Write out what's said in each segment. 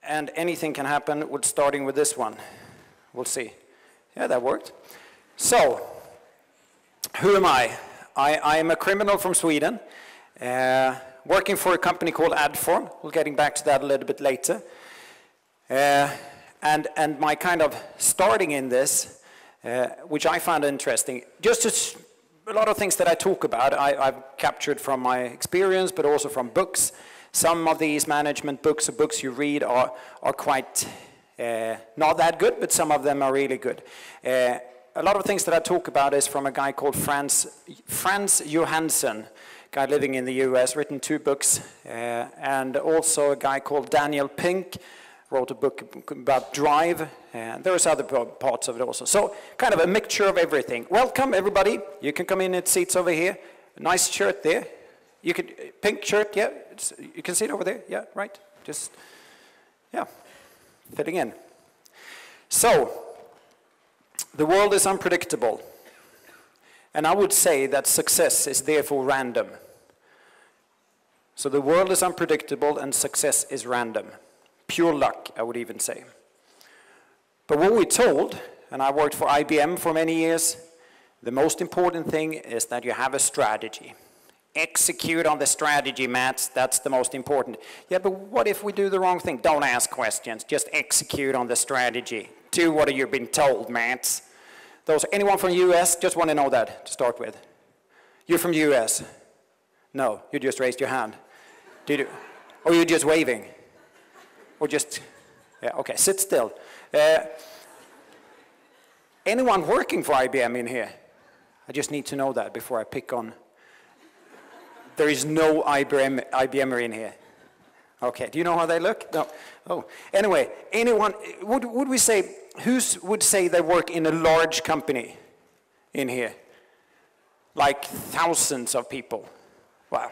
And anything can happen with starting with this one. We'll see. Yeah, that worked. So, who am I? I am a criminal from Sweden, working for a company called Adform. We'll getting back to that a little bit later. And my kind of starting in this, which I found interesting, just a lot of things that I talk about, I've captured from my experience, but also from books. Some of these management books or books you read are quite not that good, but some of them are really good. A lot of things that I talk about is from a guy called Frans Johansson, guy living in the US, written 2 books, and also a guy called Daniel Pink, wrote a book about drive, and there's other parts of it also. So kind of a mixture of everything. Welcome everybody. You can come in at seats over here. A nice shirt there. You could, pink shirt, yeah. You can see it over there, yeah, right. Just, yeah, fitting in. So, the world is unpredictable. And I would say that success is therefore random. So the world is unpredictable and success is random. Pure luck, I would even say. But what we're told, and I worked for IBM for many years, the most important thing is that you have a strategy. Execute on the strategy, Matt, that's the most important. Yeah, but what if we do the wrong thing? Don't ask questions, just execute on the strategy. Do what you've been told, Matt. Anyone from US, just want to know that to start with. You're from US? No, you just raised your hand. Did you? Or you're just waving? Or just, yeah, okay, sit still. Anyone working for IBM in here? I just need to know that before I pick on. There is no IBMer in here. Okay, do you know how they look? No. Oh, anyway, anyone, would we say, who would say they work in a large company in here? Like thousands of people. Wow.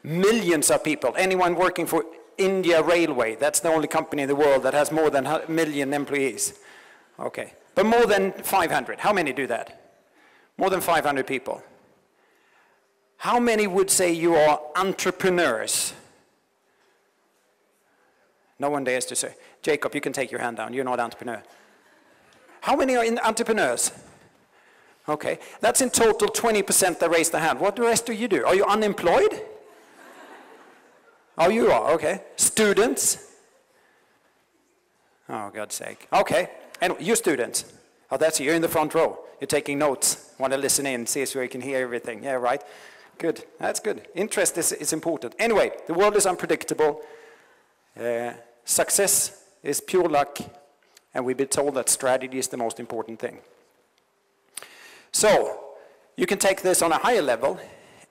Millions of people. Anyone working for India Railway? That's the only company in the world that has more than 1 million employees. Okay, but more than 500. How many do that? More than 500 people. How many would say you are entrepreneurs? No one dares to say. Jacob, you can take your hand down. You're not an entrepreneur. How many are entrepreneurs? Okay, that's in total 20% that raise their hand. What the rest do you do? Are you unemployed? Oh, you are, okay. Students? Oh, God's sake. Okay, anyway, you students. Oh, that's you. You're in the front row. You're taking notes. Want to listen in, see so you can hear everything. Yeah, right. Good, that's good. Interest is important. Anyway, the world is unpredictable. Success is pure luck, and we've been told that strategy is the most important thing. So, you can take this on a higher level.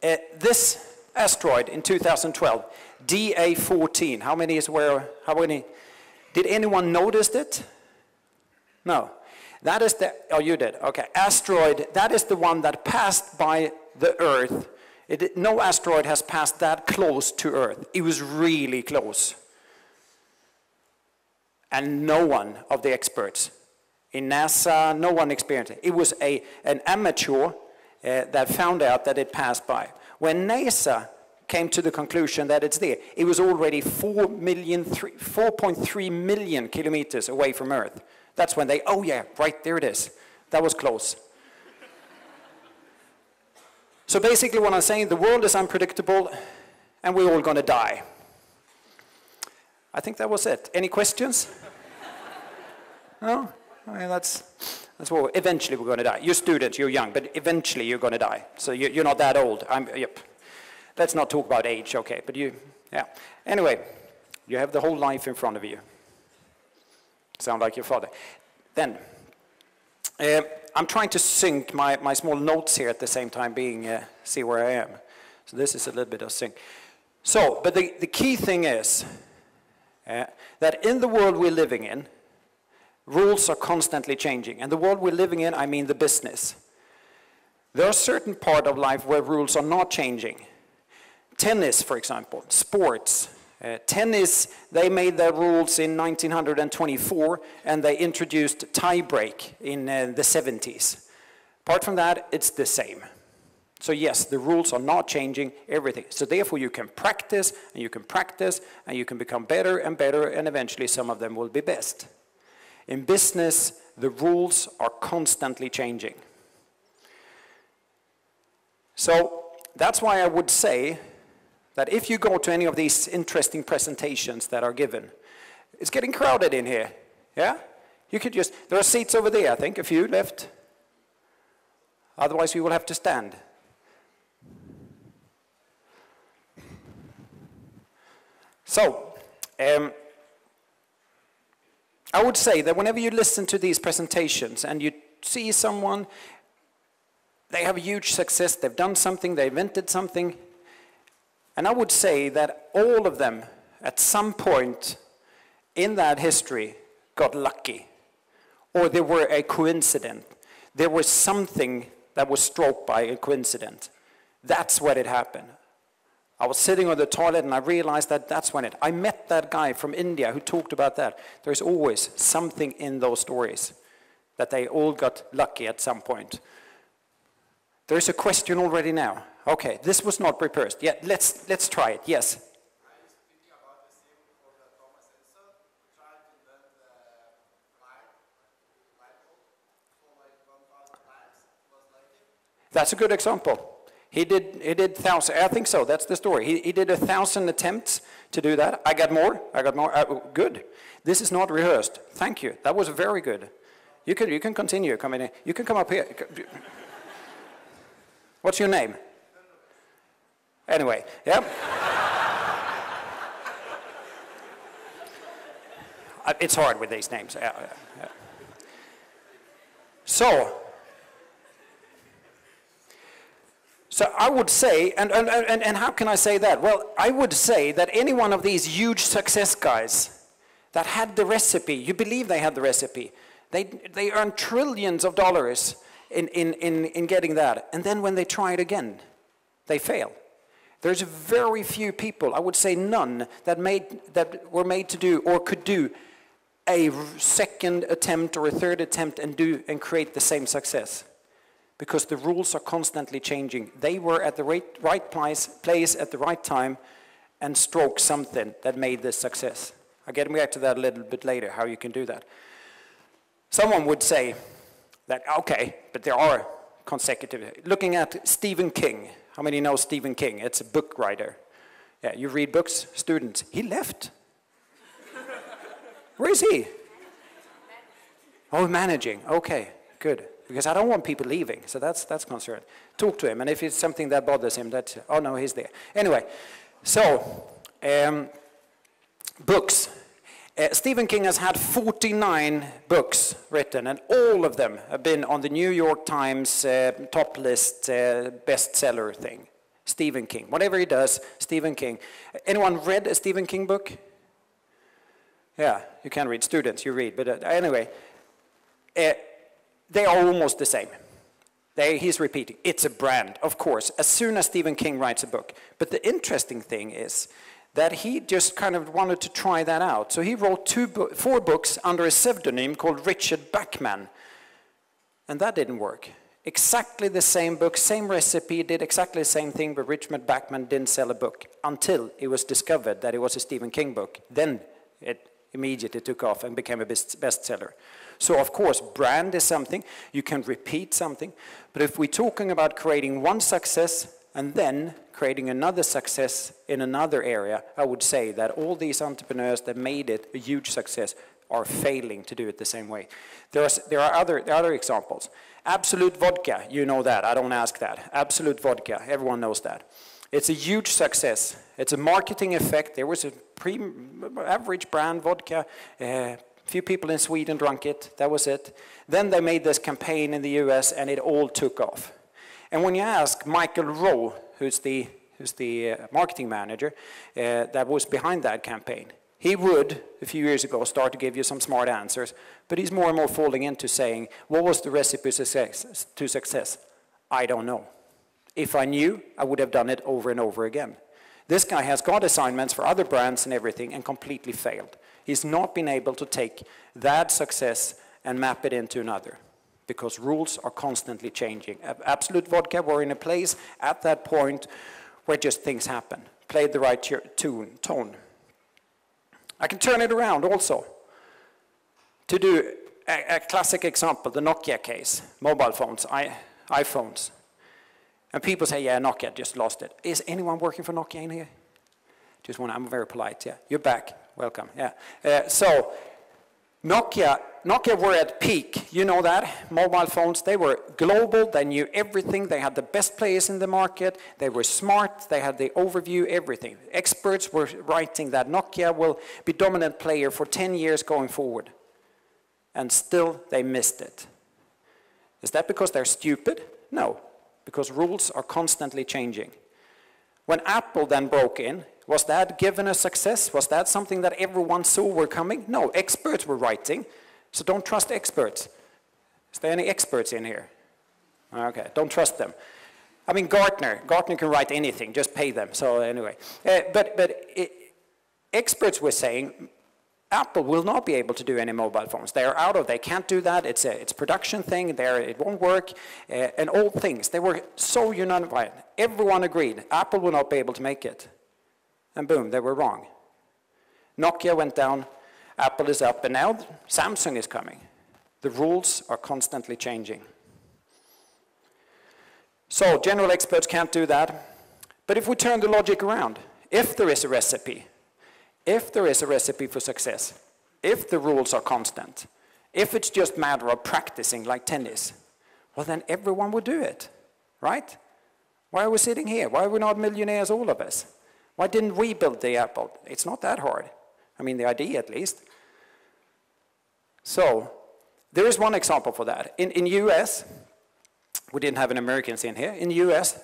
This asteroid in 2012, DA14, how many is where, how many, did anyone notice it? No. That is the, oh you did, okay. Asteroid, that is the one that passed by the Earth. No asteroid has passed that close to Earth. It was really close. And no one of the experts in NASA, no one experienced it. It was an amateur that found out that it passed by. When NASA came to the conclusion that it's there, it was already 4.3 million kilometers away from Earth. That's when they, oh yeah, right, there it is. That was close. So basically what I'm saying, the world is unpredictable and we're all going to die. I think that was it. Any questions? No? I mean, that's what, eventually we're going to die. You're students, you're young, but eventually you're going to die. So you're not that old. Yep. Let's not talk about age, okay, but you, yeah. Anyway, you have the whole life in front of you. Sound like your father. Then, I'm trying to sync my small notes here at the same time being, see where I am. So this is a little bit of sync. So, but the key thing is that in the world we're living in, rules are constantly changing. And the world we're living in, I mean the business. There are certain parts of life where rules are not changing. Tennis, for example, sports. Tennis, they made their rules in 1924, and they introduced tie break in the 70s. Apart from that, it's the same. So yes, the rules are not changing everything. So therefore you can practice, and you can practice, and you can become better, and eventually some of them will be best. In business, the rules are constantly changing. So that's why I would say that if you go to any of these interesting presentations that are given, it's getting crowded in here, yeah? You could just, there are seats over there, I think, a few left. Otherwise, you will have to stand. So, I would say that whenever you listen to these presentations and you see someone, they have a huge success, they've done something, they invented something, and I would say that all of them, at some point in that history, got lucky. Or there were a coincidence. There was something that was struck by a coincidence. That's when it happened. I was sitting on the toilet and I realized that that's when I met that guy from India who talked about that. There's always something in those stories that they all got lucky at some point. There's a question already now. Okay, this was not rehearsed. Yeah, let's try it. Yes. That's a good example. He did thousands, I think so, that's the story. He did 1,000 attempts to do that. I got more. Good. This is not rehearsed. Thank you. That was very good. You can continue. Come in. You can come up here. What's your name? Anyway, yeah. It's hard with these names. Yeah. So I would say, and how can I say that? Well, I would say that any one of these huge success guys that had the recipe, you believe they had the recipe, they earned trillions of dollars in getting that. And then when they try it again, they fail. There's very few people, I would say none, that were made to do or could do a second attempt or a third attempt and create the same success. Because the rules are constantly changing. They were at the right place at the right time and struck something that made this success. I'll get back to that a little bit later, how you can do that. Someone would say that, okay, but there are consecutive. Looking at Stephen King. How many know Stephen King? It's a book writer. Yeah, you read books, students. He left. Where is he? Oh, managing. Okay, good. Because I don't want people leaving, so that's concerned. Talk to him, and if it's something that bothers him, that's, oh no, he's there. Anyway, so, books. Stephen King has had 49 books written, and all of them have been on the New York Times top list bestseller thing. Stephen King. Whatever he does, Stephen King. Anyone read a Stephen King book? Yeah, you can read. Students, you read. But anyway, they are almost the same. He's repeating. It's a brand, of course, as soon as Stephen King writes a book. But the interesting thing is that he just kind of wanted to try that out. So he wrote 4 books under a pseudonym called Richard Bachman. And that didn't work. Exactly the same book, same recipe, did exactly the same thing, but Richard Bachman didn't sell a book until it was discovered that it was a Stephen King book. Then it immediately took off and became a bestseller. So of course, brand is something, you can repeat something, but if we're talking about creating one success and then creating another success in another area, I would say that all these entrepreneurs that made it a huge success are failing to do it the same way. There are other examples. Absolute Vodka, you know that, I don't ask that. Absolute Vodka, everyone knows that. It's a huge success. It's a marketing effect. There was a average brand vodka. Few people in Sweden drank it. That was it. Then they made this campaign in the US, and it all took off. And when you ask Michael Rowe, who's the marketing manager that was behind that campaign, he would, a few years ago, start to give you some smart answers. But he's more and more falling into saying, what was the recipe to success? I don't know. If I knew, I would have done it over and over again. This guy has got assignments for other brands and everything and completely failed. He's not been able to take that success and map it into another because rules are constantly changing. Absolute Vodka were in a place at that point where just things happen. Played the right tone. I can turn it around also. To do a classic example, the Nokia case, mobile phones, iPhones. And people say, yeah, Nokia just lost it. Is anyone working for Nokia in here? Just one, I'm very polite, yeah. You're back, welcome, yeah. So, Nokia were at peak, you know that, mobile phones, they were global, they knew everything, they had the best players in the market, they were smart, they had the overview, everything. Experts were writing that Nokia will be dominant player for 10 years going forward. And still they missed it. Is that because they're stupid? No, because rules are constantly changing. When Apple then broke in, was that given a success? Was that something that everyone saw were coming? No, experts were writing, so don't trust experts. Is there any experts in here? Okay, don't trust them. I mean, Gartner can write anything, just pay them, so anyway. Experts were saying, Apple will not be able to do any mobile phones. They are out of, they can't do that, it's a production thing, it won't work, and all things. They were so unified. Everyone agreed, Apple will not be able to make it. And boom, they were wrong. Nokia went down, Apple is up, and now Samsung is coming. The rules are constantly changing. So general experts can't do that. But if we turn the logic around, if there is a recipe for success, if the rules are constant, if it's just a matter of practicing like tennis, well then everyone would do it, right? Why are we sitting here? Why are we not millionaires, all of us? Why didn't we build the Apple? It's not that hard. I mean, the idea at least. So, there is one example for that. In US, we didn't have any Americans in here. In US,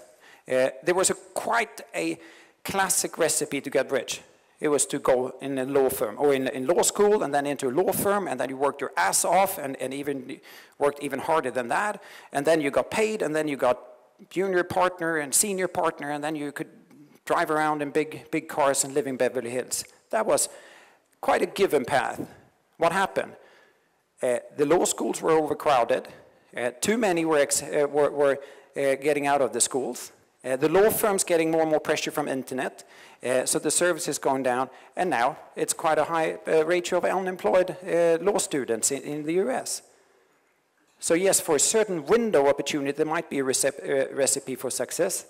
there was quite a classic recipe to get rich. It was to go in a law firm, or in law school, and then into a law firm, and then you worked your ass off, and even worked even harder than that, and then you got paid, and then you got junior partner and senior partner, and then you could drive around in big cars and live in Beverly Hills. That was quite a given path. What happened? The law schools were overcrowded. Too many were getting out of the schools. The law firms getting more and more pressure from internet. So the service is going down. And now it's quite a high ratio of unemployed law students in the US. So yes, for a certain window opportunity, there might be a recipe for success.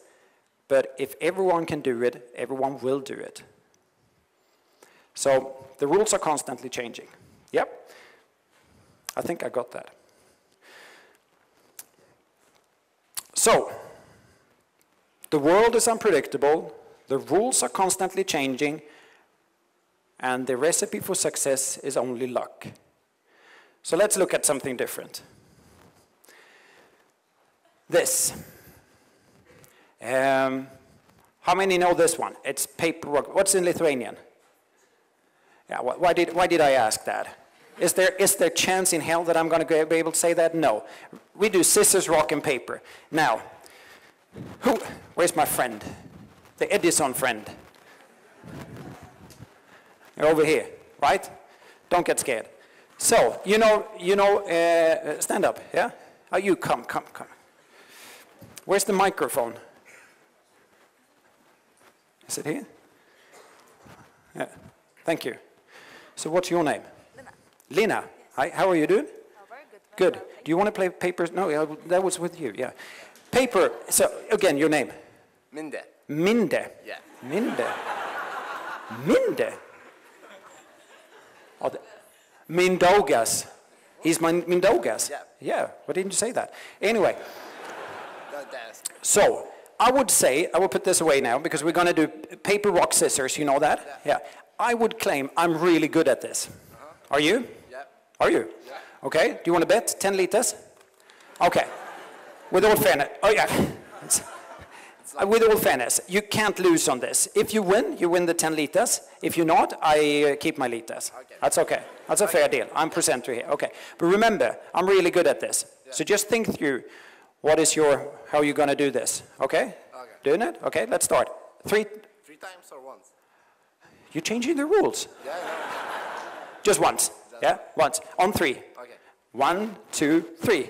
But if everyone can do it, everyone will do it. So the rules are constantly changing. Yep. I think I got that. So, the world is unpredictable, the rules are constantly changing, and the recipe for success is only luck. So let's look at something different. This. How many know this one? It's paperwork. What's in Lithuanian? Yeah, why did I ask that? Is there chance in hell that I'm going to be able to say that? No. We do scissors, rock, and paper. Now, where's my friend? The Edison friend. They're over here, right? Don't get scared. So, stand up, yeah? Oh, you come. Where's the microphone? Is it here? Yeah, thank you. So what's your name? Lina. Lina. Hi, how are you doing? Oh, very good. Good. Do you want to play papers? No, that was with you, yeah. Paper, so again, your name? Minde. Minde? Yeah. Minde. Minde? Oh, Mindaugas. He's Mindaugas? Yeah. Yeah, why didn't you say that? Anyway. So, I would say, I will put this away now because we're going to do paper, rock, scissors, you know that? Yeah. I would claim I'm really good at this. Are you? Yeah. Are you? Yeah. Okay, do you want to bet 10 liters? Okay. With all fairness, oh yeah. With all fairness, you can't lose on this. If you win the 10 liters. If you're not, I keep my liters. Okay. That's okay. That's a fair deal. I'm presenter here. Okay. But remember, I'm really good at this. Yeah. So just think through how you're going to do this. Okay? Okay. Doing it? Okay, let's start. Three times or once? You're changing the rules. Yeah. Just once. Yeah? Once. On 3. Okay. 1, 2, 3.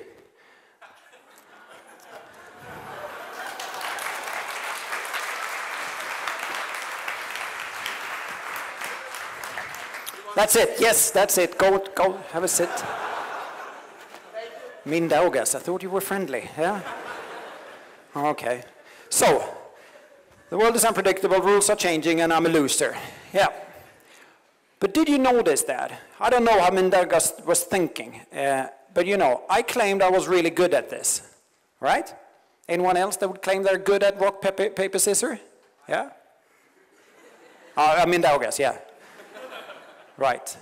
That's it. Yes, that's it. Go, have a sit. Mindaugas. I thought you were friendly. Yeah. Okay. So, the world is unpredictable. Rules are changing, and I'm a loser. Yeah. But did you notice that? I don't know how Mindaugas was thinking, but you know, I claimed I was really good at this, right? Anyone else that would claim they're good at rock, paper, scissors? Yeah. Mindaugas. Yeah. Right.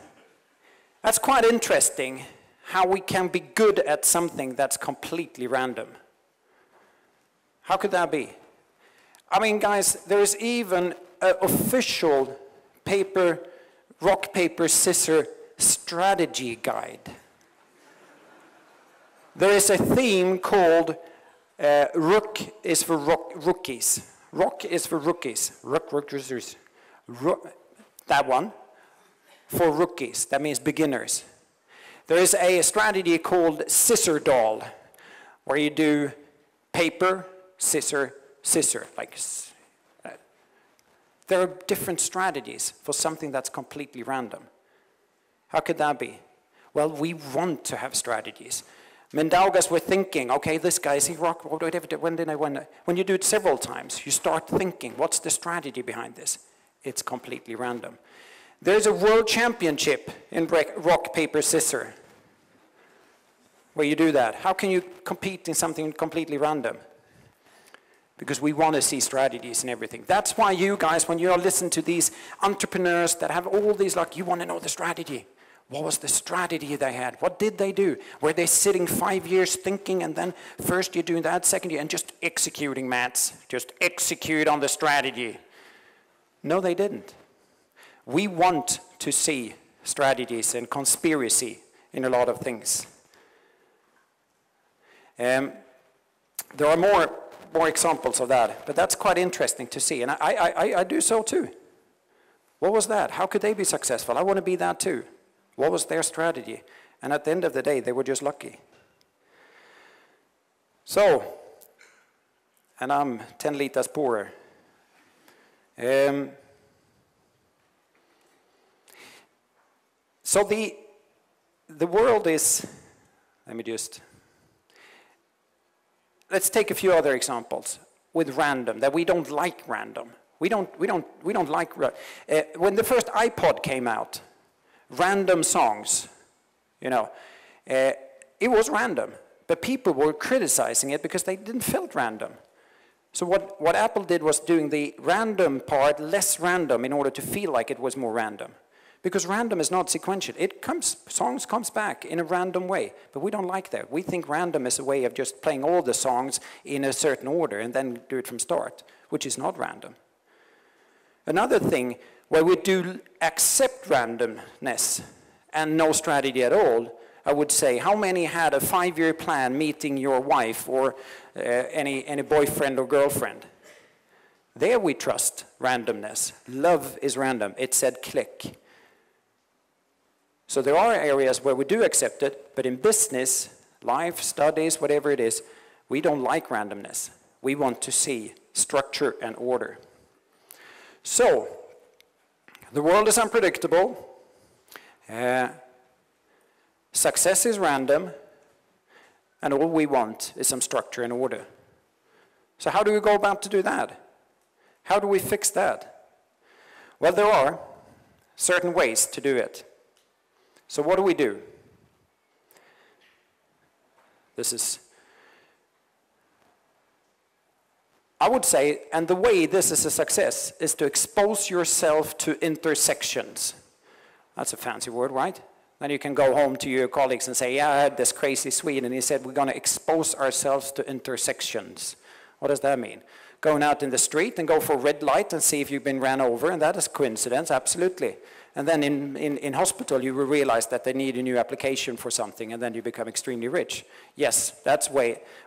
That's quite interesting how we can be good at something that's completely random. How could that be? I mean, guys, there is even an official rock, paper, scissors strategy guide. There is a theme called Rook is for rookies. Rock is for rookies. That one. For rookies, that means beginners. There is a strategy called scissor doll, where you do paper, scissor, like that. There are different strategies for something that's completely random. How could that be? Well, we want to have strategies. Mindaugas were thinking, okay, this guy, is he rock, whatever, when you do it several times, you start thinking, what's the strategy behind this? It's completely random. There's a world championship in rock, paper, scissors, where you do that. How can you compete in something completely random? Because we want to see strategies and everything. That's why you guys, when you listen to these entrepreneurs that have all these, like, you want to know the strategy. What was the strategy they had? What did they do? Were they sitting 5 years thinking, and then first you're doing that, second year, and just executing, Mats? Just execute on the strategy. No, they didn't. We want to see strategies and conspiracy in a lot of things. There are more examples of that, but that's quite interesting to see, and I do so too. What was that? How could they be successful? I want to be that too. What was their strategy? And at the end of the day, they were just lucky. So, and I'm 10 liters poorer. So the world is, let's take a few other examples with random, that we don't like random. We don't like, when the first iPod came out, random songs, you know, it was random, but people were criticizing it because they didn't feel random. So what Apple did was doing the random part less random in order to feel like it was more random. Because random is not sequential. Songs comes back in a random way, but we don't like that. We think random is a way of just playing all the songs in a certain order and then do it from start, which is not random. Another thing where we do accept randomness and no strategy at all, I would say, how many had a 5-year plan meeting your wife or any boyfriend or girlfriend? There we trust randomness. Love is random. It said click. So there are areas where we do accept it, but in business, life, studies, whatever it is, we don't like randomness. We want to see structure and order. So, the world is unpredictable. Success is random. And all we want is some structure and order. So how do we go about to do that? How do we fix that? Well, there are certain ways to do it. So what do? This is, I would say, and the way this is a success is to expose yourself to intersections. That's a fancy word, right? Then you can go home to your colleagues and say, yeah, I had this crazy Swede, and he said, we're going to expose ourselves to intersections. What does that mean? Going out in the street and go for a red light and see if you've been ran over, and that is coincidence, absolutely. And then in hospital, you will realize that they need a new application for something, and then you become extremely rich. Yes, that's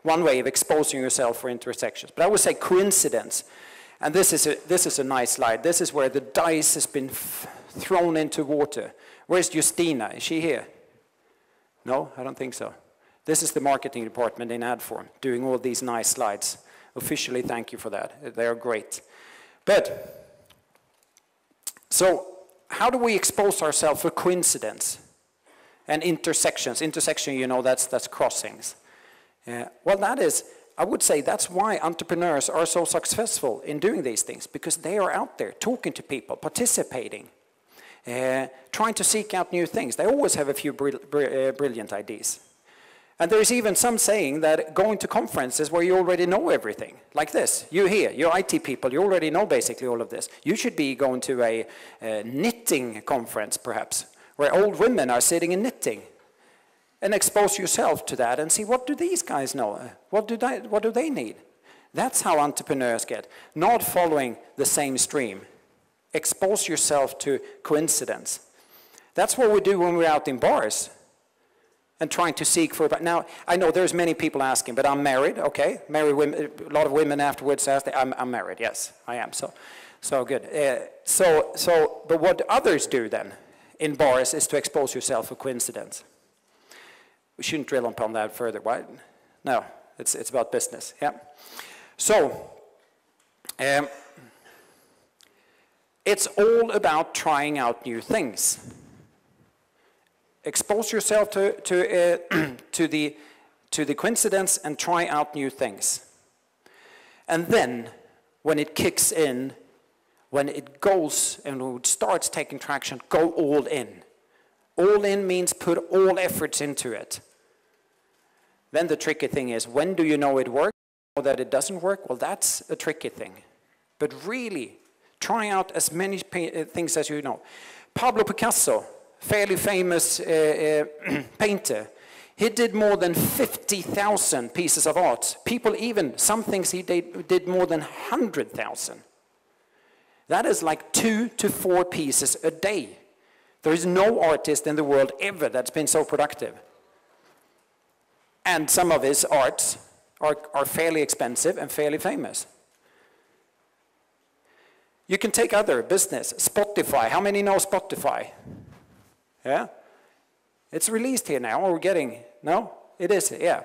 one way of exposing yourself for intersections. But I would say coincidence. And this is a nice slide. This is where the dice has been thrown into water. Where's Justina? Is she here? No, I don't think so. This is the marketing department in Adform, doing all these nice slides. Officially, thank you for that. They are great. But, so, how do we expose ourselves for coincidence and intersections? Intersection, you know, that's crossings. Well, that is, I would say that's why entrepreneurs are so successful in doing these things, because they are out there talking to people, participating, trying to seek out new things. They always have a few brilliant ideas. And there's even some saying that going to conferences where you already know everything, like this. You here, you're IT people, you already know basically all of this. You should be going to a knitting conference, perhaps, where old women are sitting and knitting. And expose yourself to that and see, what do these guys know? What do they need? That's how entrepreneurs get. Not following the same stream. Expose yourself to coincidence. That's what we do when we're out in bars and trying to seek for. Now, I know there's many people asking, but I'm married, okay? Married women, a lot of women afterwards ask, I'm married, yes, I am, so good. But what others do then in bars is to expose yourself for coincidence. We shouldn't drill upon that further, right? No, it's about business, yeah. So, it's all about trying out new things. Expose yourself to the coincidence and try out new things. And then, when it kicks in, when it goes and when it starts taking traction, go all in. All in means put all efforts into it. Then the tricky thing is, when do you know it works or that it doesn't work? Well, that's a tricky thing. But really, try out as many things as you know. Pablo Picasso, fairly famous painter, he did more than 50,000 pieces of art. People even, some things he did more than 100,000. That is like 2 to 4 pieces a day. There is no artist in the world ever that's been so productive. And some of his arts are fairly expensive and fairly famous. You can take other business, Spotify. How many know Spotify? Yeah? It's released here now, or we're getting, no? It is, yeah.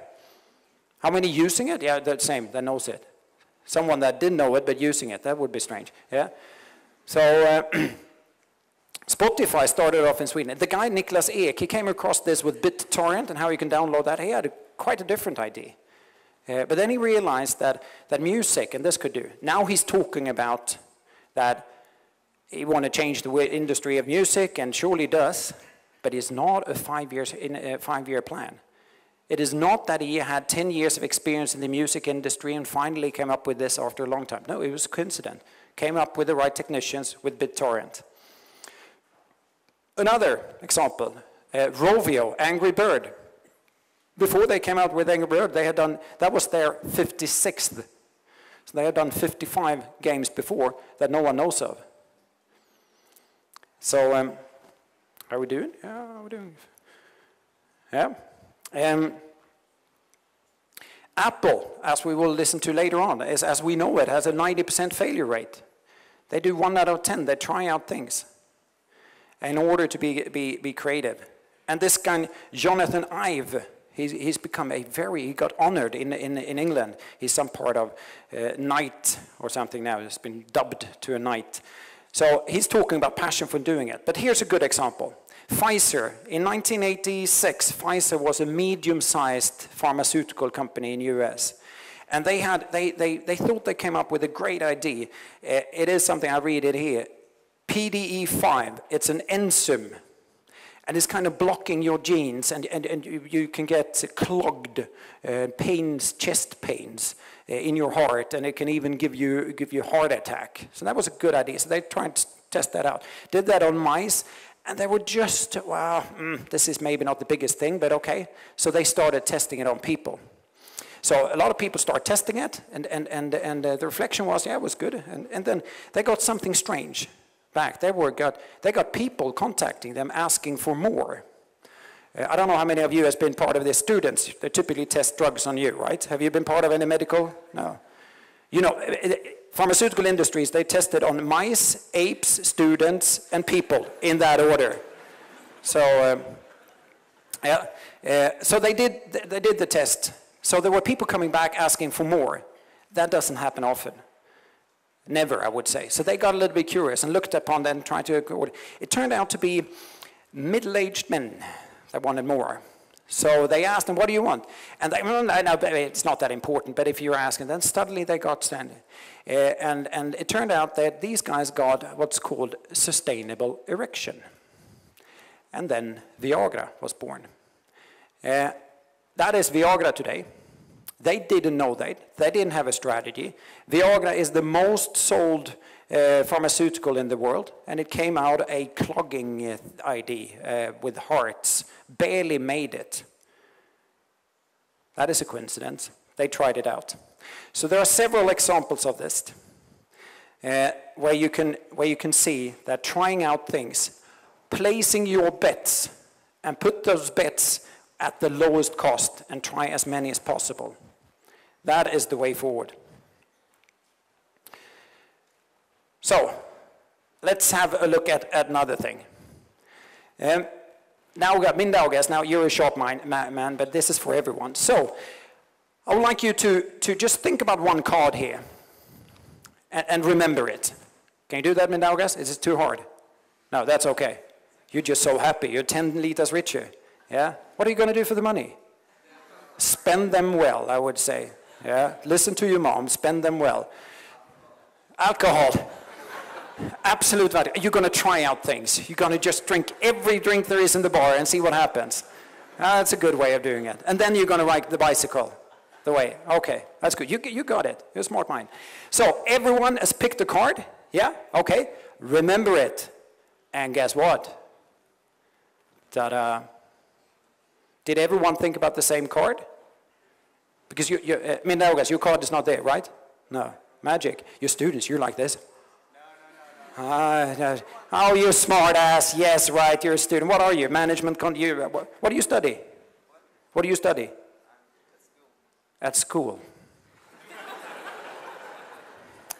How many using it? Yeah, the same, that knows it. Someone that didn't know it, but using it, that would be strange, yeah? So, Spotify started off in Sweden. The guy, Niklas Ek, he came across this with BitTorrent and how you can download that. He had quite a different idea. But then he realized that music, and this could do. Now he's talking about that he want to change the industry of music, and surely does, but it's not a 5-year plan. It is not that he had 10 years of experience in the music industry and finally came up with this after a long time. No, it was a coincidence. Came up with the right technicians with BitTorrent. Another example, Rovio, Angry Bird. Before they came out with Angry Bird, they had done, that was their 56th. So they had done 55 games before that no one knows of. So, how are we doing? Yeah, how are we doing? Yeah. Apple, as we will listen to later on, is, as we know it, has a 90% failure rate. They do 1 out of 10. They try out things in order to be creative. And this guy, Jonathan Ive, he's become he got honored in England. He's some part of Knight or something now. It's been dubbed to a Knight. So he's talking about passion for doing it. But here's a good example. Pfizer, in 1986, Pfizer was a medium-sized pharmaceutical company in the US. And they thought they came up with a great idea. It is something, I read it here. PDE5, it's an enzyme. And it's kind of blocking your genes, and you can get clogged pains, chest pains in your heart, and it can even give you a heart attack. So that was a good idea. So they tried to test that out. Did that on mice, and they were just, well, this is maybe not the biggest thing, but okay. So they started testing it on people. So a lot of people start testing it, and the reflection was, yeah, it was good. And then they got something strange back. They got people contacting them asking for more. I don't know how many of you has been part of this. Students, they typically test drugs on you, right? Have you been part of any medical? No. You know, pharmaceutical industries, they tested on mice, apes, students, and people in that order. So, so they did the test. So there were people coming back asking for more. That doesn't happen often. Never, I would say. So they got a little bit curious and looked upon them, tried to... It turned out to be middle-aged men that wanted more. So they asked them, what do you want? And they, no, it's not that important, but if you're asking, then suddenly they got standing. And it turned out that these guys got what's called sustainable erection. And then Viagra was born. That is Viagra today. They didn't know that. They didn't have a strategy. Viagra is the most sold pharmaceutical in the world, and it came out a clogging ID with hearts. Barely made it. That is a coincidence. They tried it out. So there are several examples of this where you can see that trying out things, placing your bets, and put those bets at the lowest cost and try as many as possible. That is the way forward. So, let's have a look at another thing. Now we got middagar. Now you're a sharp man, but this is for everyone. So, I would like you to just think about one card here and remember it. Can you do that, middagar? Is it too hard? No, that's okay. You're just so happy. You're 10 liters richer. Yeah? What are you going to do for the money? Spend them well, I would say. Yeah? Listen to your mom. Spend them well. Alcohol. Absolute value. You're going to try out things. You're going to just drink every drink there is in the bar and see what happens. That's a good way of doing it. And then you're going to ride the bicycle. The way. Okay, that's good. You got it. You're a smart mind. So everyone has picked a card. Yeah? Okay. Remember it. And guess what? Ta-da. Did everyone think about the same card? Because your card is not there, right? No. Magic. Your students, you're like this. No. Oh, you smart ass. Yes, right. You're a student. What are you? Management. What do you study? What do you study? At school.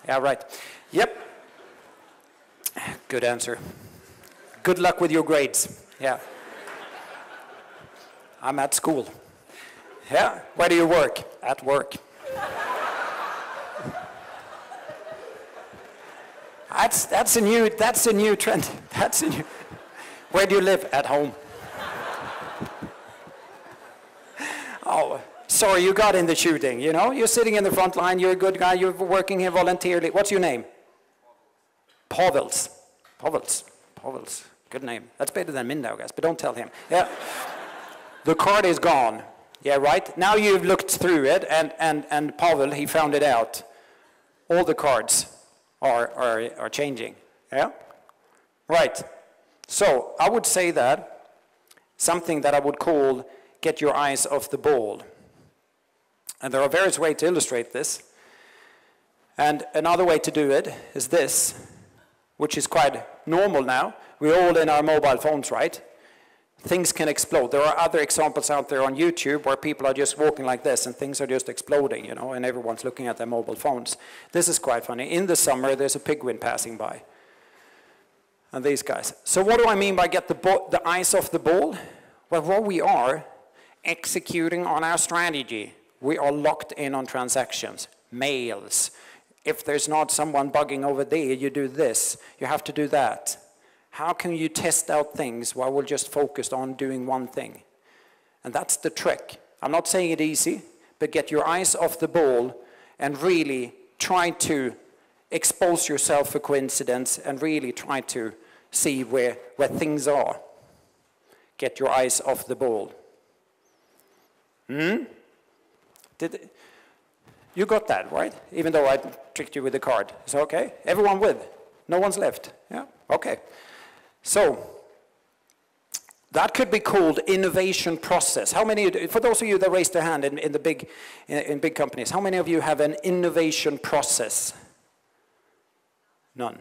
Yeah, right. Yep. Good answer. Good luck with your grades. Yeah. I'm at school. Yeah. Where do you work? At work. That's a new trend. That's a new. Where do you live? At home. Oh, sorry, you got in the shooting. You know, you're sitting in the front line. You're a good guy. You're working here voluntarily. What's your name? Pavels. Good name. That's better than middagar, but don't tell him. Yeah. The card is gone. Yeah, right. Now you've looked through it, and Pavel, he found it out. All the cards are changing. Yeah? Right. So I would say that something that I would call get your eyes off the ball. And there are various ways to illustrate this. And another way to do it is this, which is quite normal now. We're all in our mobile phones, right? Things can explode. There are other examples out there on YouTube where people are just walking like this and things are just exploding, you know, and everyone's looking at their mobile phones. This is quite funny. In the summer, there's a penguin passing by. And these guys. So what do I mean by get the eyes off the ball? Well, what we are executing on our strategy. We are locked in on transactions, mails. If there's not someone bugging over there, you do this. You have to do that. How can you test out things while we're just focused on doing one thing? And that's the trick. I'm not saying it easy, but get your eyes off the ball and really try to expose yourself for coincidence and really try to see where things are. Get your eyes off the ball. You got that, right? Even though I tricked you with the card. Is that okay? Everyone with? No one's left? Yeah? Okay. So, that could be called innovation process. How many, for those of you that raised their hand in big companies, how many of you have an innovation process? None.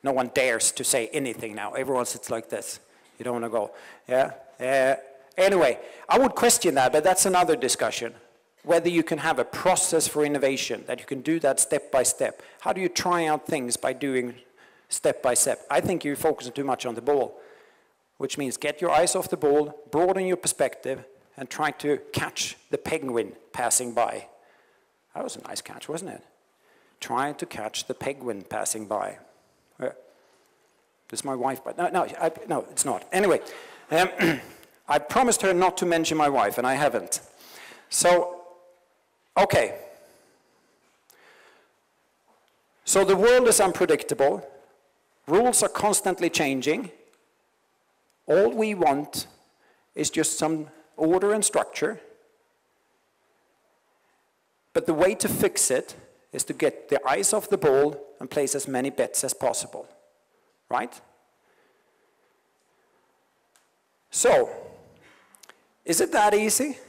No one dares to say anything now. Everyone sits like this. You don't want to go. Yeah? Anyway, I would question that, but that's another discussion. Whether you can have a process for innovation, that you can do that step by step. How do you try out things by doing step by step? I think you're focusing too much on the ball, which means get your eyes off the ball, broaden your perspective, and try to catch the penguin passing by. That was a nice catch, wasn't it? trying to catch the penguin passing by. This is my wife, but no, it's not. Anyway, I promised her not to mention my wife, and I haven't. So, okay. So the world is unpredictable. Rules are constantly changing. All we want is just some order and structure. But the way to fix it is to get the eyes off the ball and place as many bets as possible. Right? So, is it that easy?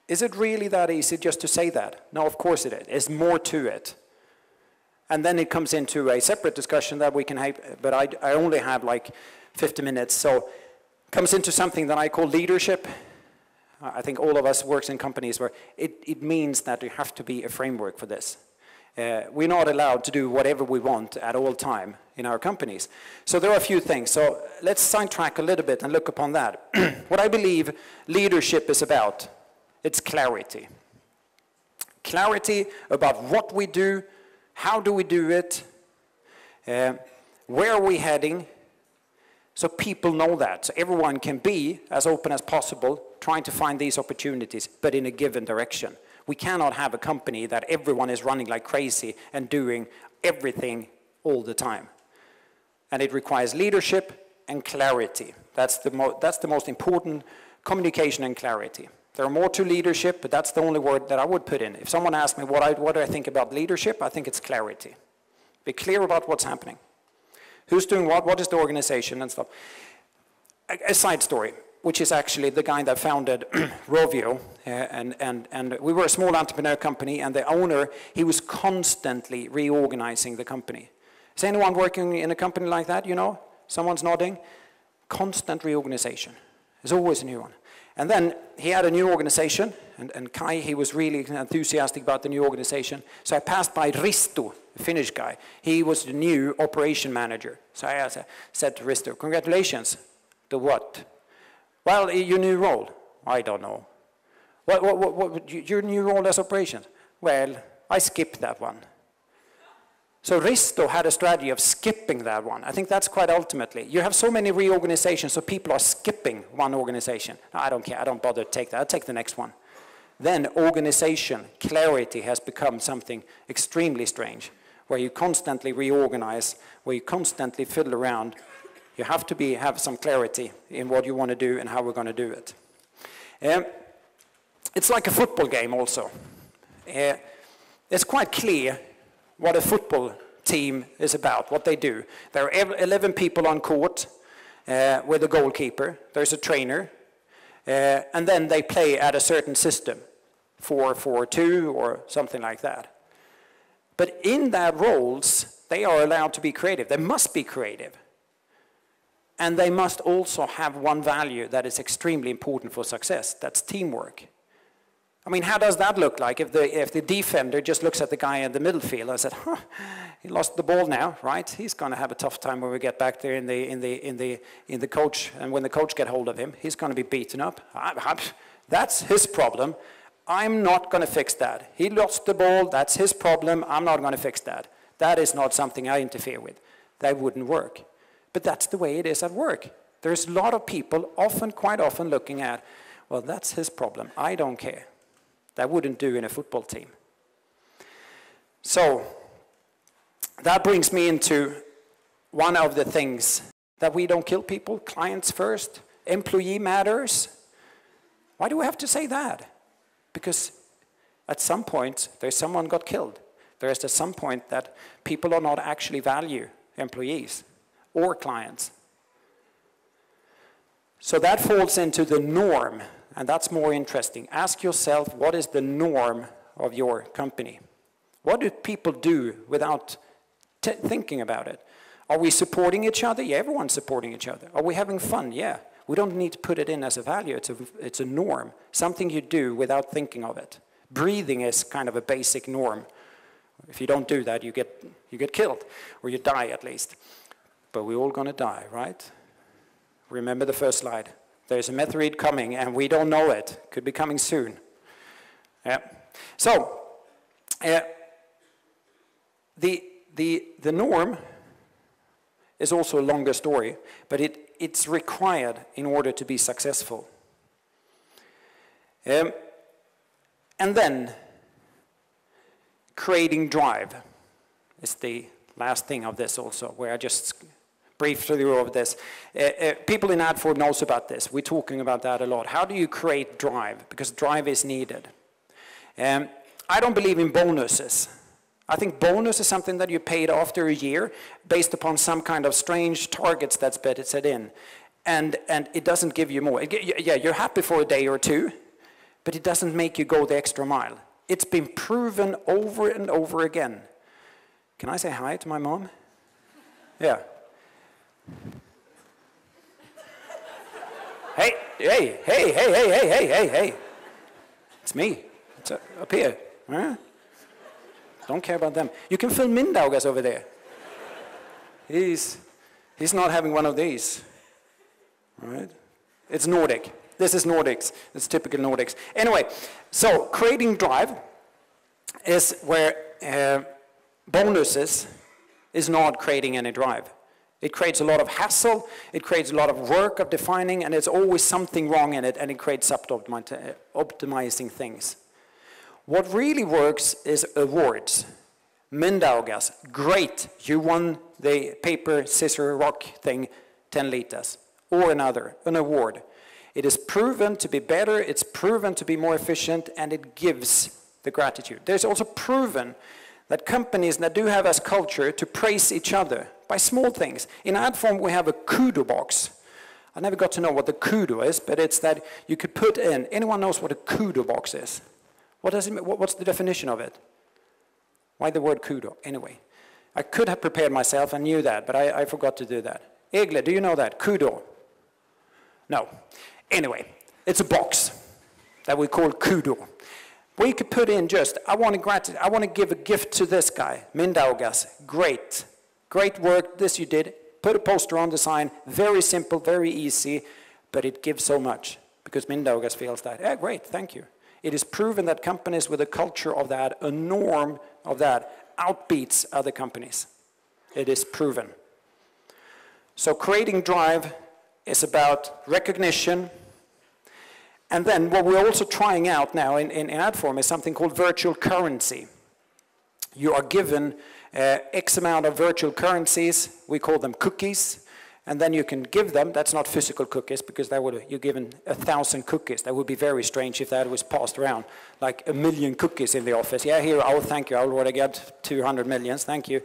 Is it really that easy just to say that? No, of course it is. There's more to it. And then it comes into a separate discussion that we can have, but I only have like 50 minutes. So it comes into something that I call leadership. I think all of us works in companies where it means that there have to be a framework for this. We're not allowed to do whatever we want at all time in our companies. So there are a few things. So let's sidetrack a little bit and look upon that. What I believe leadership is about, it's clarity. Clarity about what we do, how do we do it, where are we heading, so people know that. So everyone can be as open as possible, trying to find these opportunities, but in a given direction. We cannot have a company that everyone is running like crazy and doing everything all the time. And it requires leadership and clarity. That's the most important, communication and clarity. There are more to leadership, but that's the only word that I would put in. If someone asks me what do I think about leadership, I think it's clarity. Be clear about what's happening. Who's doing what is the organization and stuff. A side story, which is actually the guy that founded Rovio, and we were a small entrepreneur company, and the owner, he was constantly reorganizing the company. Is anyone working in a company like that, you know? Someone's nodding. Constant reorganization. There's always a new one. And then he had a new organization, and Kai, he was really enthusiastic about the new organization. So I passed by Risto, a Finnish guy. He was the new operation manager. So I said to Risto, congratulations. To what? Well, your new role. I don't know. What your new role as operations? Well, I skipped that one. So Risto had a strategy of skipping that one. I think that's quite ultimately. You have so many reorganizations, so people are skipping one organization. No, I don't care, I don't bother to take that, I'll take the next one. Then organization, clarity has become something extremely strange, where you constantly reorganize, where you constantly fiddle around. You have to have some clarity in what you want to do and how we're going to do it. It's like a football game also. It's quite clear what a football team is about, what they do. There are 11 people on court with a goalkeeper. There's a trainer. And then they play at a certain system, 4-4-2 or something like that. But in their roles, they are allowed to be creative. They must be creative. And they must also have one value that is extremely important for success. That's teamwork. I mean, how does that look like if the defender just looks at the guy in the middle field and said, huh, he lost the ball now, right? He's going to have a tough time when we get back there in the coach, and when the coach get hold of him, he's going to be beaten up. That's his problem. I'm not going to fix that. He lost the ball. That's his problem. I'm not going to fix that. That is not something I interfere with. That wouldn't work. But that's the way it is at work. There's a lot of people, quite often looking at, well, that's his problem. I don't care. That wouldn't do in a football team. So that brings me into one of the things that we don't kill people, clients first, employee matters. Why do we have to say that? Because at some point, there's someone got killed. There's at some point that people are not actually value employees or clients. So that falls into the norm. And that's more interesting. Ask yourself, what is the norm of your company? What do people do without thinking about it? Are we supporting each other? Yeah, everyone's supporting each other. Are we having fun? Yeah. We don't need to put it in as a value. It's a norm, something you do without thinking of it. Breathing is kind of a basic norm. If you don't do that, you get killed, or you die at least. But we're all going to die, right? Remember the first slide. There's a meteorite coming, and we don't know it. Could be coming soon. Yeah. So, The norm is also a longer story, but it's required in order to be successful. And then, creating drive is the last thing of this also, where I just briefly through over this. People in Adform knows about this. We're talking about that a lot. How do you create drive? Because drive is needed. I don't believe in bonuses. I think bonus is something that you paid after a year based upon some kind of strange targets that's better set in. And it doesn't give you more. Yeah, you're happy for a day or two, but it doesn't make you go the extra mile. It's been proven over and over again. Can I say hi to my mom? Yeah. Hey, hey, hey, hey, hey, hey, hey, hey, hey. It's me. It's up here. Huh? Don't care about them. You can film Mindaugas over there. He's not having one of these. All right? It's Nordic. This is Nordics. It's typical Nordics. Anyway, so creating drive is where bonuses is not creating any drive. It creates a lot of hassle, it creates a lot of work of defining, and there's always something wrong in it, and it creates optimizing things. What really works is awards. Mindaugas, great, you won the paper, scissor, rock thing, 10 liters, or an award. It is proven to be better, it's proven to be more efficient, and it gives the gratitude. There's also proven that companies that do have as culture to praise each other by small things. In Adform, we have a kudo box. I never got to know what the kudo is, but it's that you could put in, anyone knows what a kudo box is? What does it mean? What's the definition of it? Why the word kudo? Anyway, I could have prepared myself and knew that, but I forgot to do that. Egle, do you know that? Kudo? No. Anyway, it's a box that we call kudo. Where you could put in just, I want to give a gift to this guy, Mindaugas, great. Great work, this you did. Put a poster on the sign, very simple, very easy, but it gives so much because Mindaugas feels that, yeah, great, thank you. It is proven that companies with a culture of that, a norm of that, outbeats other companies. It is proven. So creating drive is about recognition. And then what we're also trying out now in Adform is something called virtual currency. You are given X amount of virtual currencies, we call them cookies, and then you can give them, that's not physical cookies, because you're given 1,000 cookies. That would be very strange if that was passed around, like 1 million cookies in the office. Yeah, here, oh, thank you, I already got 200 millions, thank you.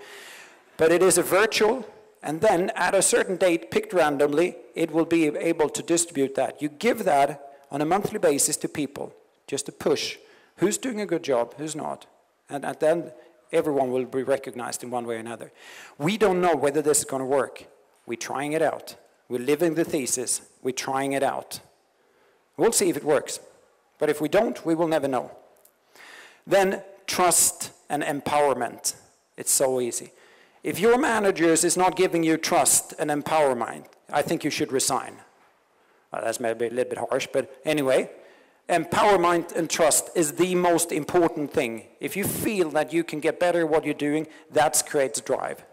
But it is a virtual, and then at a certain date, picked randomly, it will be able to distribute that. You give that on a monthly basis to people, just to push who's doing a good job, who's not. And then everyone will be recognized in one way or another. We don't know whether this is going to work. We're trying it out. We're living the thesis. We're trying it out. We'll see if it works. But if we don't, we will never know. Then trust and empowerment. It's so easy. If your manager is not giving you trust and empowerment, I think you should resign. Well, that's maybe a little bit harsh, but anyway, empowerment and trust is the most important thing. If you feel that you can get better at what you're doing, that creates drive.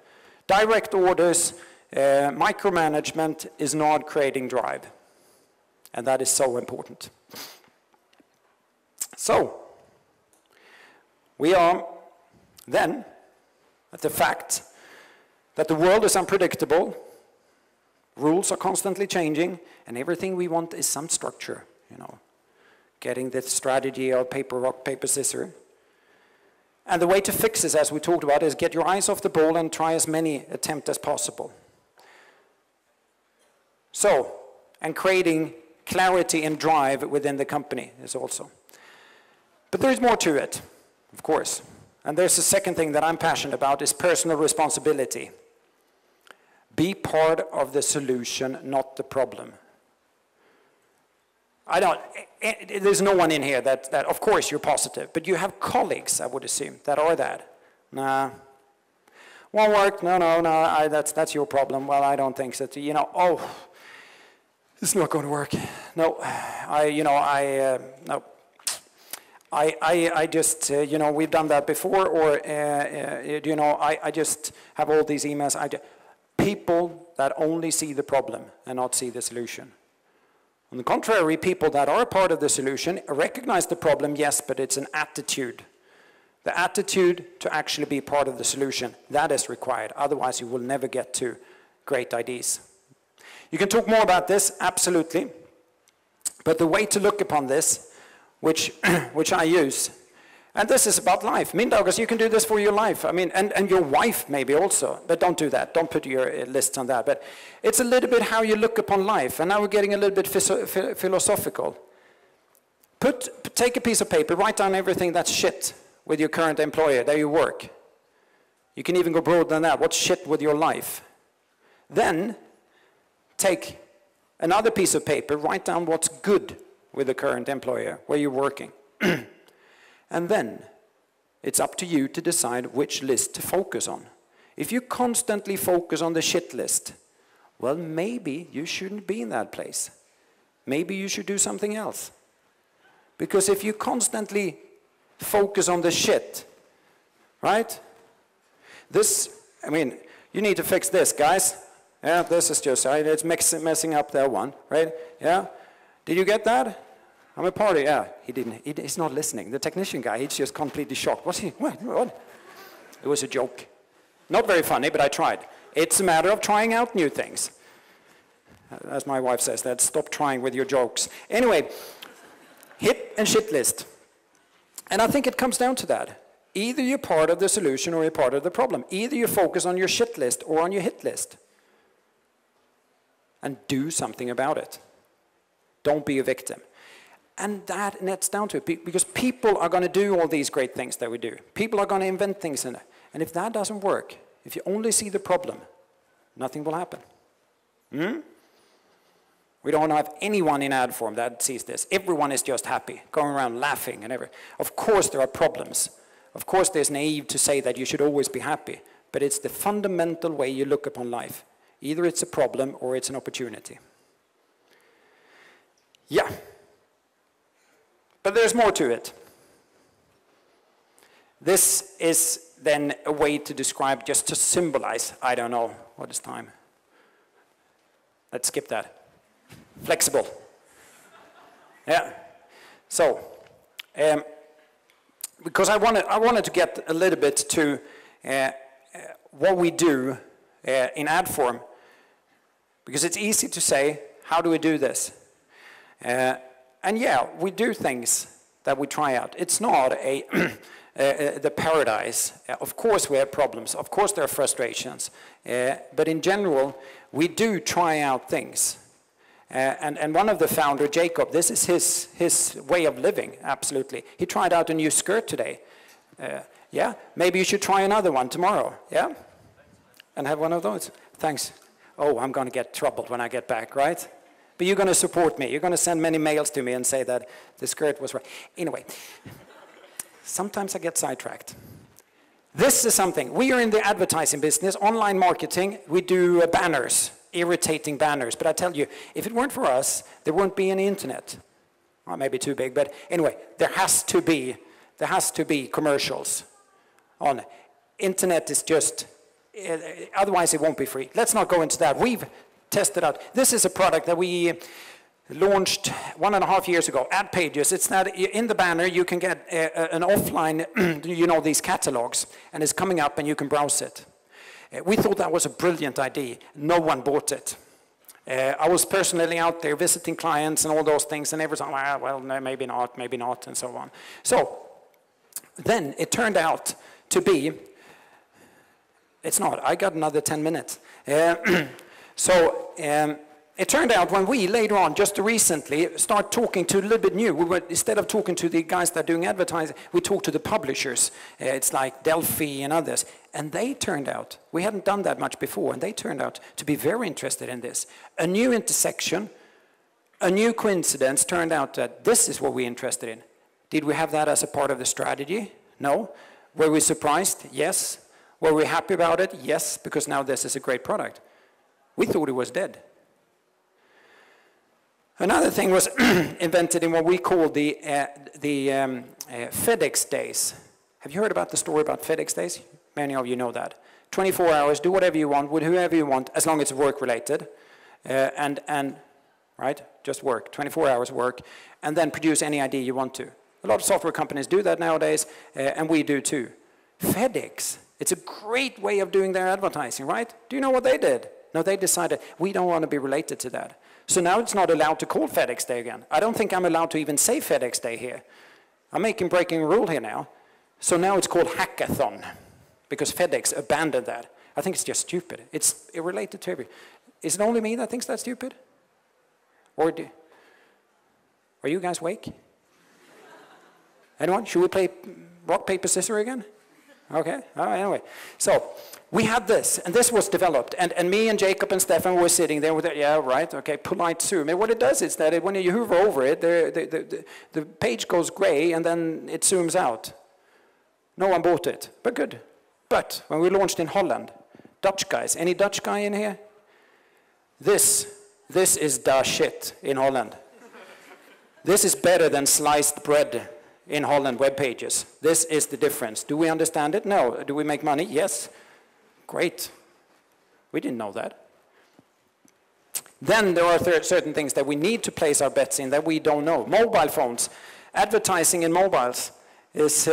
Direct orders, micromanagement is not creating drive. And that is so important. So, we are then at the fact that the world is unpredictable, rules are constantly changing, and everything we want is some structure, you know, getting the strategy of paper, rock, paper, scissors. And the way to fix this, as we talked about, is get your eyes off the ball and try as many attempts as possible. So, and creating clarity and drive within the company is also. But there's more to it, of course. And there's a second thing that I'm passionate about is personal responsibility. Be part of the solution, not the problem. There's no one in here that, of course, you're positive, but you have colleagues, I would assume, that are that. Nah, won't work, no, that's your problem. Well, I don't think so. You know, oh, it's not going to work. No, no. I just, you know, we've done that before, or, you know, I just have all these emails. People that only see the problem and not see the solution. On the contrary, people that are part of the solution recognize the problem, yes, but it's an attitude. The attitude to actually be part of the solution, that is required. Otherwise, you will never get to great ideas. You can talk more about this, absolutely. But the way to look upon this, which I use, and this is about life. Mindaugas, you can do this for your life. I mean, and your wife maybe also, but don't do that. Don't put your lists on that. But it's a little bit how you look upon life. And now we're getting a little bit philosophical. Take a piece of paper, write down everything that's shit with your current employer, there you work. You can even go broader than that. What's shit with your life? Then take another piece of paper, write down what's good with the current employer, where you're working. And then it's up to you to decide which list to focus on. If you constantly focus on the shit list, well, maybe you shouldn't be in that place. Maybe you should do something else. Because if you constantly focus on the shit, right? This, I mean, you need to fix this, guys. Yeah, this is just, it's messing up that one, right? Yeah? Did you get that? I'm a party, yeah. He didn't, he's not listening. The technician guy, he's just completely shocked. What's he, what? It was a joke. Not very funny, but I tried. It's a matter of trying out new things. As my wife says, that stop trying with your jokes. Anyway, hit and shit list. And I think it comes down to that. Either you're part of the solution or you're part of the problem. Either you focus on your shit list or on your hit list. And do something about it. Don't be a victim. And that nets down to it, because people are going to do all these great things that we do. People are going to invent things in it. And if that doesn't work, if you only see the problem, nothing will happen. We don't have anyone in Adform that sees this. Everyone is just happy, going around laughing and everything. Of course there are problems. Of course there's naive to say that you should always be happy. But it's the fundamental way you look upon life. Either it's a problem or it's an opportunity. Yeah. But there's more to it. This is then a way to describe, just to symbolize, I don't know, what is time? Let's skip that. Flexible. Yeah. So, because I wanted to get a little bit to what we do in Adform, because it's easy to say, how do we do this? And yeah, we do things that we try out. It's not the paradise. Of course we have problems. Of course there are frustrations. But in general, we do try out things. And one of the founder, Jacob, this is his way of living, absolutely. He tried out a new skirt today. Yeah, maybe you should try another one tomorrow, yeah? And have one of those. Thanks. Oh, I'm going to get troubled when I get back, right? But you're going to support me. You're going to send many mails to me and say that the skirt was right. Anyway, sometimes I get sidetracked. This is something. We are in the advertising business, online marketing. We do banners, irritating banners. But I tell you, if it weren't for us, there wouldn't be any internet. Well, maybe too big, but anyway, there has to be commercials on it. Internet is just, otherwise it won't be free. Let's not go into that. We've tested out. This is a product that we launched 1.5 years ago, Ad Pages. It's that in the banner you can get an offline, you know, these catalogs, and it's coming up and you can browse it. We thought that was a brilliant idea. No one bought it. I was personally out there visiting clients and all those things, and everyone's like, well, no, maybe not, and so on. So then it turned out to be, it's not, I got another 10 minutes. So it turned out when we later on, just recently, start talking to a little bit new, we were, instead of talking to the guys that are doing advertising, we talked to the publishers. It's like Delphi and others. And they turned out, we hadn't done that much before, and they turned out to be very interested in this. A new intersection, a new coincidence turned out that this is what we're interested in. Did we have that as a part of the strategy? No. Were we surprised? Yes. Were we happy about it? Yes, because now this is a great product. We thought it was dead. Another thing was invented in what we call the FedEx days. Have you heard about the story about FedEx days? Many of you know that. 24 hours, do whatever you want, with whoever you want, as long as it's work-related. Right? Just work, 24 hours work, and then produce any idea you want to. A lot of software companies do that nowadays, and we do too. FedEx, it's a great way of doing their advertising, right? Do you know what they did? No, they decided, we don't want to be related to that. So now it's not allowed to call FedEx Day again. I don't think I'm allowed to even say FedEx Day here. I'm breaking a rule here now. So now it's called Hackathon, because FedEx abandoned that. I think it's just stupid. It's irrelated to everything. Is it only me that thinks that's stupid? Or are you guys awake? Anyone? Should we play rock, paper, scissors again? Okay, all right, anyway. So we had this, and this was developed, and me and Jacob and Stefan were sitting there with it, yeah, right, okay, polite zoom. And what it does is that when you hover over it, the page goes gray, and then it zooms out. No one bought it, but good. But when we launched in Holland, Dutch guys, any Dutch guy in here? This is da shit in Holland. This is better than sliced bread in Holland web pages. This is the difference. Do we understand it? No. Do we make money? Yes. Great. We didn't know that. Then there are certain things that we need to place our bets in that we don't know. Mobile phones. Advertising in mobiles is...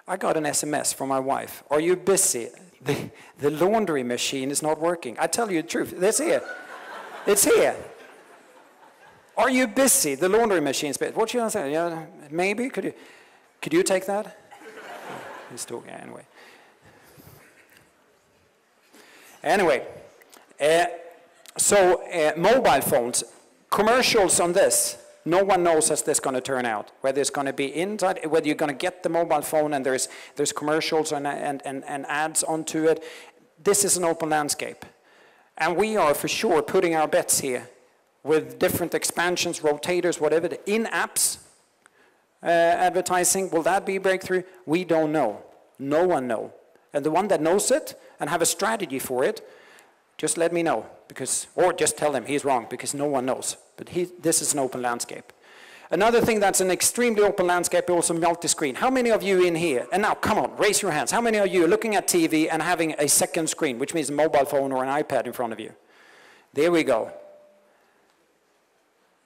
I got an SMS from my wife. Are you busy? The laundry machine is not working. I tell you the truth. It's here. It's here. Are you busy? The laundry machine's busy. What should I say? Yeah, maybe. Could you take that? He's talking anyway. Anyway, mobile phones, commercials on this. No one knows how this is going to turn out. Whether it's going to be inside, whether you're going to get the mobile phone and there's commercials and ads onto it. This is an open landscape. And we are for sure putting our bets here with different expansions, rotators, whatever. The in-apps advertising, will that be a breakthrough? We don't know. No one knows. And the one that knows it and have a strategy for it, just let me know. Or just tell him he's wrong, because no one knows. But this is an open landscape. Another thing that's an extremely open landscape is also multi-screen. How many of you in here, and now come on, raise your hands. How many of you are looking at TV and having a second screen, which means a mobile phone or an iPad in front of you? There we go.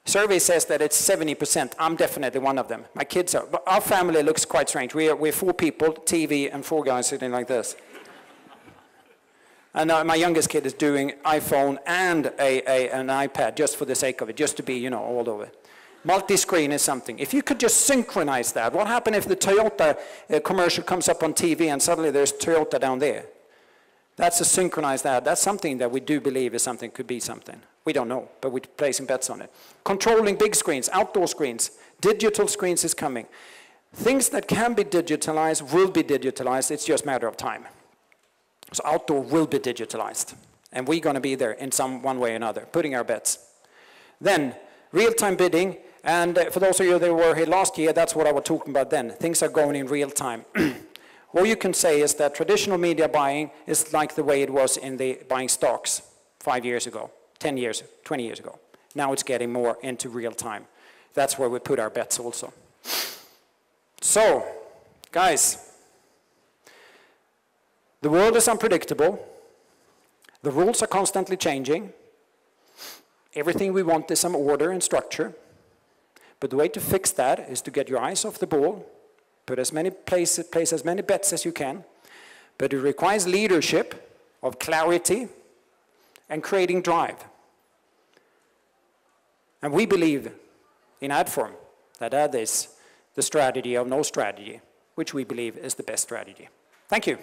Survey says that it's 70%. I'm definitely one of them. My kids are. But our family looks quite strange. We're 4 people, TV, and 4 guys sitting like this. And my youngest kid is doing iPhone and an iPad just for the sake of it, just to be, you know, all over. Multi-screen is something. If you could just synchronize that, what happens if the Toyota commercial comes up on TV and suddenly there's Toyota down there? That's a synchronized ad. That's something that we do believe is something, could be something. We don't know, but we're placing bets on it. Controlling big screens, outdoor screens, digital screens is coming. Things that can be digitalized will be digitalized. It's just a matter of time. So outdoor will be digitalized. And we're going to be there in one way or another, putting our bets. Then, real-time bidding. And for those of you that were here last year, that's what I was talking about then. Things are going in real time. All you can say is that traditional media buying is like the way it was in the buying stocks 5 years ago, 10 years, 20 years ago. Now it's getting more into real time. That's where we put our bets also. So, guys, the world is unpredictable. The rules are constantly changing. Everything we want is some order and structure. But the way to fix that is to get your eyes off the ball, place as many bets as you can. But it requires leadership of clarity and creating drive. And we believe in Adform that is the strategy of no strategy, which we believe is the best strategy. Thank you.